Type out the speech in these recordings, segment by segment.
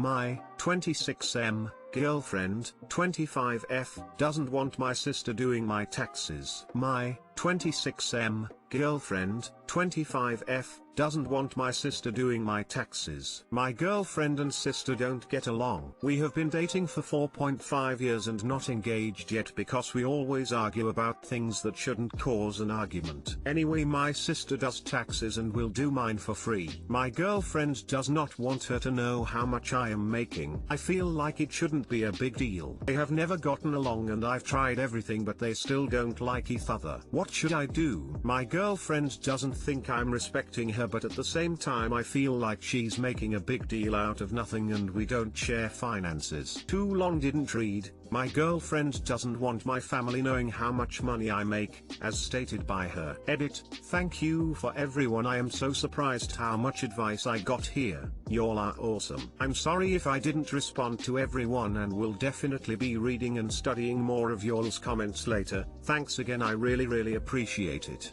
My 26M girlfriend 25F doesn't want my sister doing my taxes. My 26M girlfriend 25F doesn't want my sister doing my taxes. My girlfriend and sister don't get along. We have been dating for 4.5 years and not engaged yet because we always argue about things that shouldn't cause an argument. Anyway, my sister does taxes and will do mine for free. My girlfriend does not want her to know how much I am making. I feel like it shouldn't be a big deal. They have never gotten along and I've tried everything but they still don't like each other. What should I do? My girlfriend doesn't think I'm respecting her, but at the same time I feel like she's making a big deal out of nothing and we don't share finances. Too long didn't read. My girlfriend doesn't want my family knowing how much money I make, as stated by her. Edit. Thank you for everyone. I am so surprised how much advice I got here. Y'all are awesome. I'm sorry if I didn't respond to everyone and will definitely be reading and studying more of y'all's comments later. Thanks again, I really appreciate it.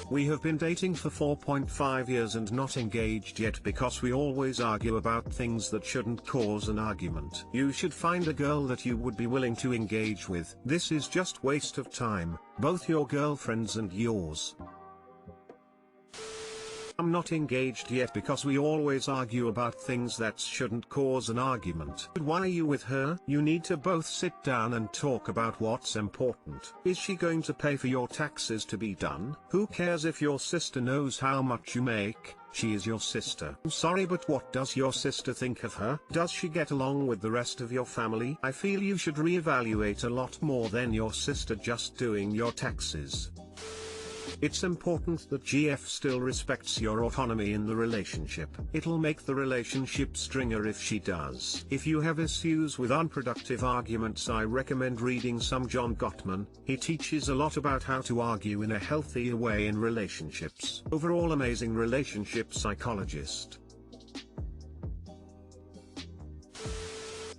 We have been dating for 4.5 years and not engaged yet because we always argue about things that shouldn't cause an argument. You should find a girl that you would be willing to engage with. This is just waste of time, both your girlfriend's and yours. I'm not engaged yet because we always argue about things that shouldn't cause an argument. But why are you with her? You need to both sit down and talk about what's important. Is she going to pay for your taxes to be done? Who cares if your sister knows how much you make? She is your sister. I'm sorry, but what does your sister think of her? Does she get along with the rest of your family? I feel you should reevaluate a lot more than your sister just doing your taxes. It's important that GF still respects your autonomy in the relationship. It'll make the relationship stronger if she does. If you have issues with unproductive arguments, I recommend reading some John Gottman. He teaches a lot about how to argue in a healthier way in relationships. Overall, amazing relationship psychologist.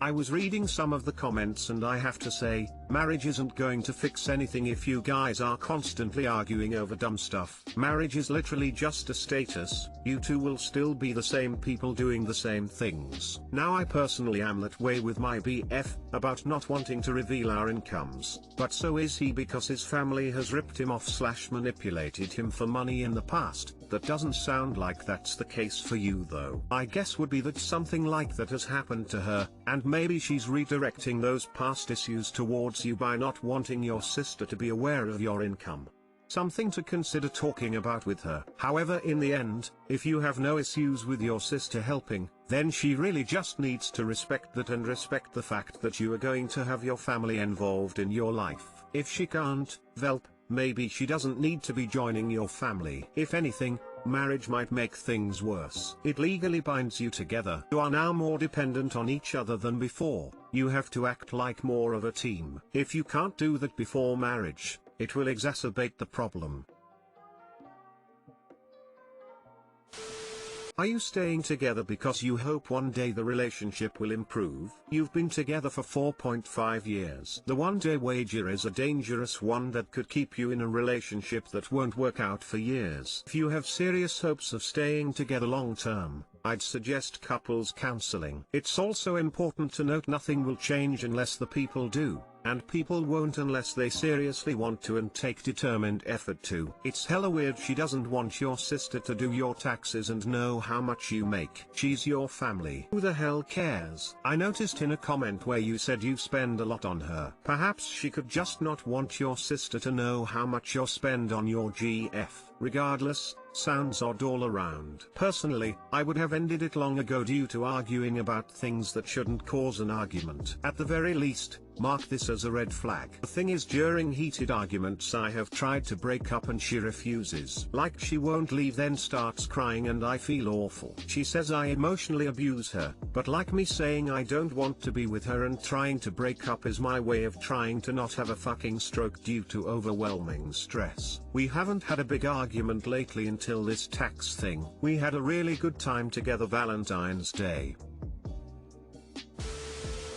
I was reading some of the comments and I have to say, marriage isn't going to fix anything if you guys are constantly arguing over dumb stuff. Marriage is literally just a status. You two will still be the same people doing the same things. Now, I personally am that way with my BF, about not wanting to reveal our incomes, but so is he because his family has ripped him off / manipulated him for money in the past. That doesn't sound like that's the case for you though. My guess would be that something like that has happened to her, and maybe she's redirecting those past issues towards you by not wanting your sister to be aware of your income. Something to consider talking about with her. However, in the end, if you have no issues with your sister helping, then she really just needs to respect that and respect the fact that you are going to have your family involved in your life. If she can't, well, maybe she doesn't need to be joining your family. If anything, marriage might make things worse. It legally binds you together. You are now more dependent on each other than before. You have to act like more of a team. If you can't do that before marriage, it will exacerbate the problem. Are you staying together because you hope one day the relationship will improve? You've been together for 4.5 years. The one-day wager is a dangerous one that could keep you in a relationship that won't work out for years. If you have serious hopes of staying together long-term, I'd suggest couples counseling. It's also important to note nothing will change unless the people do. And people won't unless they seriously want to and take determined effort to. It's hella weird she doesn't want your sister to do your taxes and know how much you make. She's your family. Who the hell cares? I noticed in a comment where you said you spend a lot on her. Perhaps she could just not want your sister to know how much you spend on your GF. Regardless, sounds odd all around. Personally, I would have ended it long ago due to arguing about things that shouldn't cause an argument. At the very least, mark this as a red flag. The thing is, during heated arguments I have tried to break up and she refuses. Like she won't leave, then starts crying and I feel awful. She says I emotionally abuse her, but like me saying I don't want to be with her and trying to break up is my way of trying to not have a fucking stroke due to overwhelming stress. We haven't had a big argument lately until this tax thing. We had a really good time together Valentine's Day.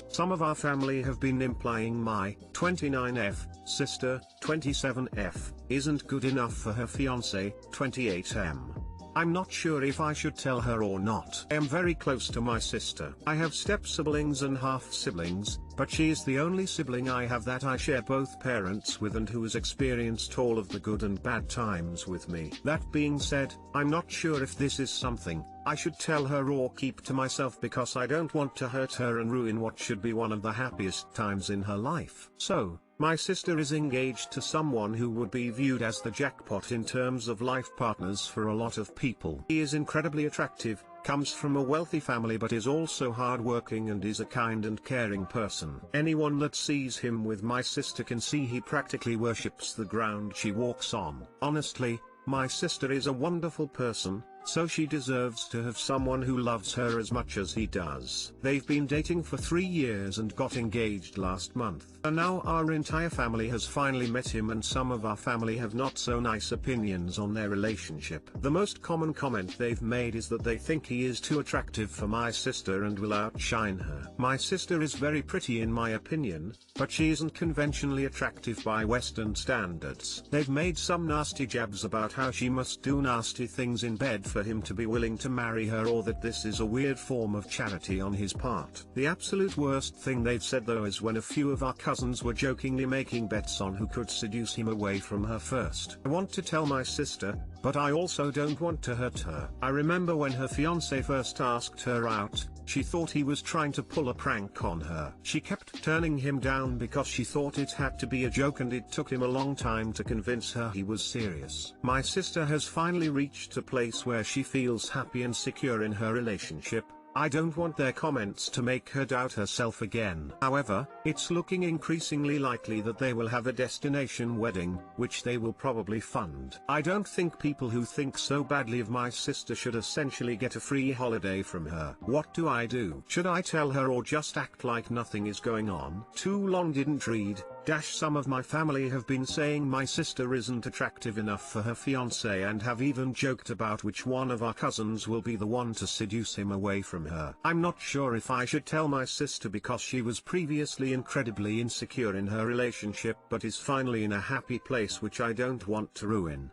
Some of our family have been implying my 29F sister 27F isn't good enough for her fiancé 28M. I'm not sure if I should tell her or not. I am very close to my sister. I have step-siblings and half-siblings, but she is the only sibling I have that I share both parents with and who has experienced all of the good and bad times with me. That being said, I'm not sure if this is something I should tell her or keep to myself because I don't want to hurt her and ruin what should be one of the happiest times in her life. So, my sister is engaged to someone who would be viewed as the jackpot in terms of life partners for a lot of people. He is incredibly attractive, comes from a wealthy family but is also hardworking and is a kind and caring person. Anyone that sees him with my sister can see he practically worships the ground she walks on. Honestly, my sister is a wonderful person, so she deserves to have someone who loves her as much as he does. They've been dating for 3 years and got engaged last month. And now our entire family has finally met him and some of our family have not so nice opinions on their relationship. The most common comment they've made is that they think he is too attractive for my sister and will outshine her. My sister is very pretty in my opinion, but she isn't conventionally attractive by Western standards. They've made some nasty jabs about how she must do nasty things in bed for him to be willing to marry her, or that this is a weird form of charity on his part. The absolute worst thing they've said though is when a few of our cousins were jokingly making bets on who could seduce him away from her first. I want to tell my sister, but I also don't want to hurt her. I remember when her fiancé first asked her out, she thought he was trying to pull a prank on her. She kept turning him down because she thought it had to be a joke and it took him a long time to convince her he was serious. My sister has finally reached a place where she feels happy and secure in her relationship. I don't want their comments to make her doubt herself again. However, it's looking increasingly likely that they will have a destination wedding, which they will probably fund. I don't think people who think so badly of my sister should essentially get a free holiday from her. What do I do? Should I tell her or just act like nothing is going on? Too long didn't read. Some of my family have been saying my sister isn't attractive enough for her fiancé and have even joked about which one of our cousins will be the one to seduce him away from her. I'm not sure if I should tell my sister because she was previously incredibly insecure in her relationship but is finally in a happy place, which I don't want to ruin.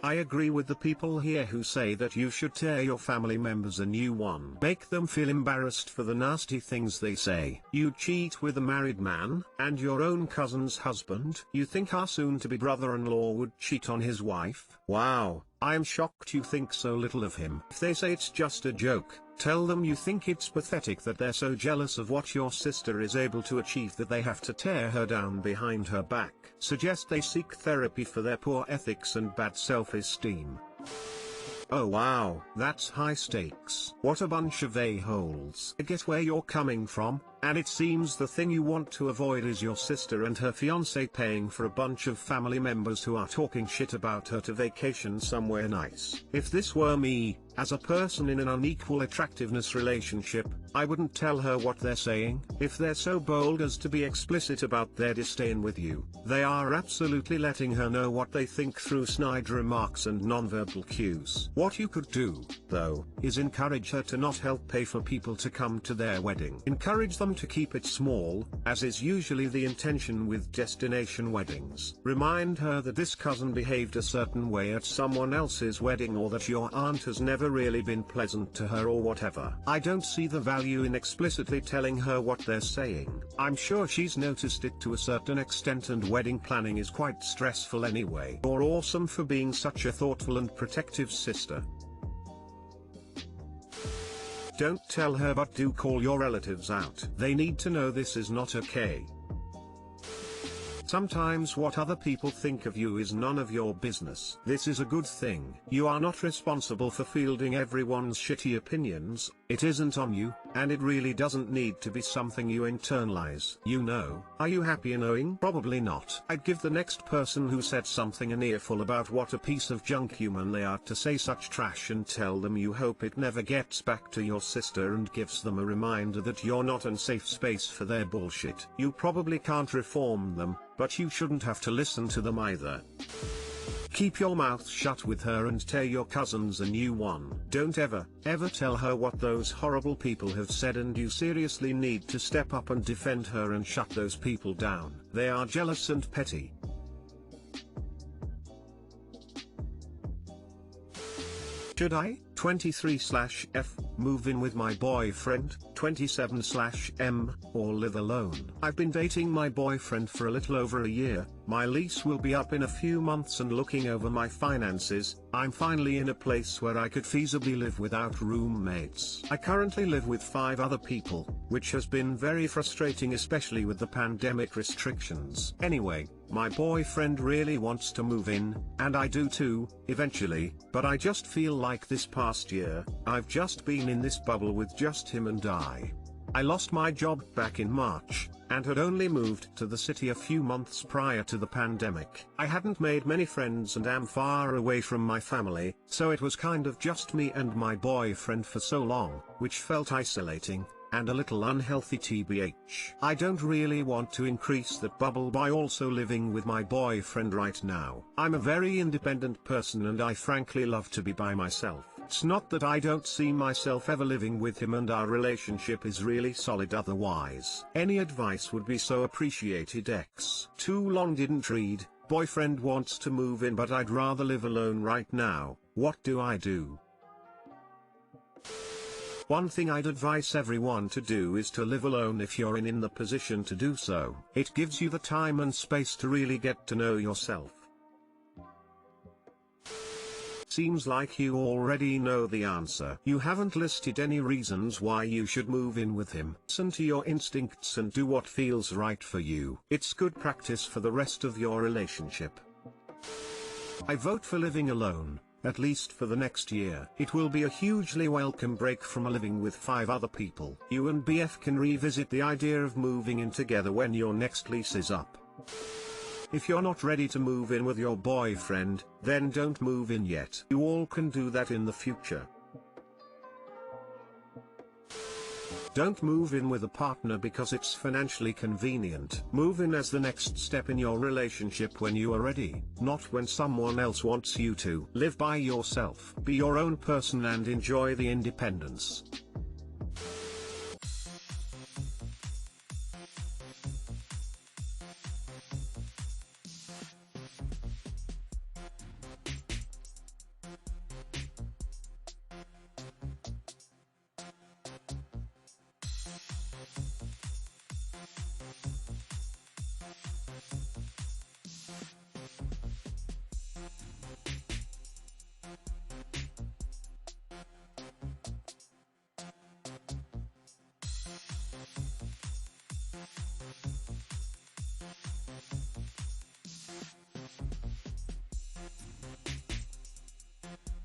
I agree with the people here who say that you should tear your family members a new one. Make them feel embarrassed for the nasty things they say. You cheat with a married man, and your own cousin's husband. You think our soon-to-be brother-in-law would cheat on his wife? Wow, I am shocked you think so little of him. If they say it's just a joke, tell them you think it's pathetic that they're so jealous of what your sister is able to achieve that they have to tear her down behind her back. Suggest they seek therapy for their poor ethics and bad self-esteem. Oh wow, that's high stakes. What a bunch of a-holes. I get where you're coming from, and it seems the thing you want to avoid is your sister and her fiancé paying for a bunch of family members who are talking shit about her to vacation somewhere nice. If this were me, as a person in an unequal attractiveness relationship, I wouldn't tell her what they're saying. If they're so bold as to be explicit about their disdain with you, they are absolutely letting her know what they think through snide remarks and nonverbal cues. What you could do, though, is encourage her to not help pay for people to come to their wedding. Encourage them to keep it small, as is usually the intention with destination weddings. Remind her that this cousin behaved a certain way at someone else's wedding, or that your aunt has never really been pleasant to her, or whatever. I don't see the value in explicitly telling her what they're saying. I'm sure she's noticed it to a certain extent, and wedding planning is quite stressful anyway. You're awesome for being such a thoughtful and protective sister. Don't tell her, but do call your relatives out. They need to know this is not okay. Sometimes what other people think of you is none of your business. This is a good thing. You are not responsible for fielding everyone's shitty opinions. It isn't on you, and it really doesn't need to be something you internalize. You know. Are you happy knowing? Probably not. I'd give the next person who said something an earful about what a piece of junk human they are to say such trash, and tell them you hope it never gets back to your sister and gives them a reminder that you're not a safe space for their bullshit. You probably can't reform them, but you shouldn't have to listen to them either. Keep your mouth shut with her and tear your cousins a new one. Don't ever tell her what those horrible people have said, and you seriously need to step up and defend her and shut those people down. They are jealous and petty. Should I, 23/F, move in with my boyfriend, 27/M, or live alone? I've been dating my boyfriend for a little over a year, my lease will be up in a few months, and looking over my finances, I'm finally in a place where I could feasibly live without roommates. I currently live with 5 other people, which has been very frustrating, especially with the pandemic restrictions. Anyway, my boyfriend really wants to move in, and I do too, eventually, but I just feel like this past year, I've just been in this bubble with just him and I. I lost my job back in March, and had only moved to the city a few months prior to the pandemic. I hadn't made many friends and am far away from my family, so it was kind of just me and my boyfriend for so long, which felt isolating and a little unhealthy tbh. I don't really want to increase that bubble by also living with my boyfriend right now. I'm a very independent person and I frankly love to be by myself. It's not that I don't see myself ever living with him, and our relationship is really solid otherwise. Any advice would be so appreciated. Too long didn't read. Boyfriend wants to move in but I'd rather live alone right now. What do I do? One thing I'd advise everyone to do is to live alone if you're in the position to do so. It gives you the time and space to really get to know yourself. Seems like you already know the answer. You haven't listed any reasons why you should move in with him. Listen to your instincts and do what feels right for you. It's good practice for the rest of your relationship. I vote for living alone. At least for the next year. It will be a hugely welcome break from living with 5 other people. You and BF can revisit the idea of moving in together when your next lease is up. If you're not ready to move in with your boyfriend, then don't move in yet. You all can do that in the future. Don't move in with a partner because it's financially convenient. Move in as the next step in your relationship when you are ready, not when someone else wants you to. Live by yourself. Be your own person and enjoy the independence.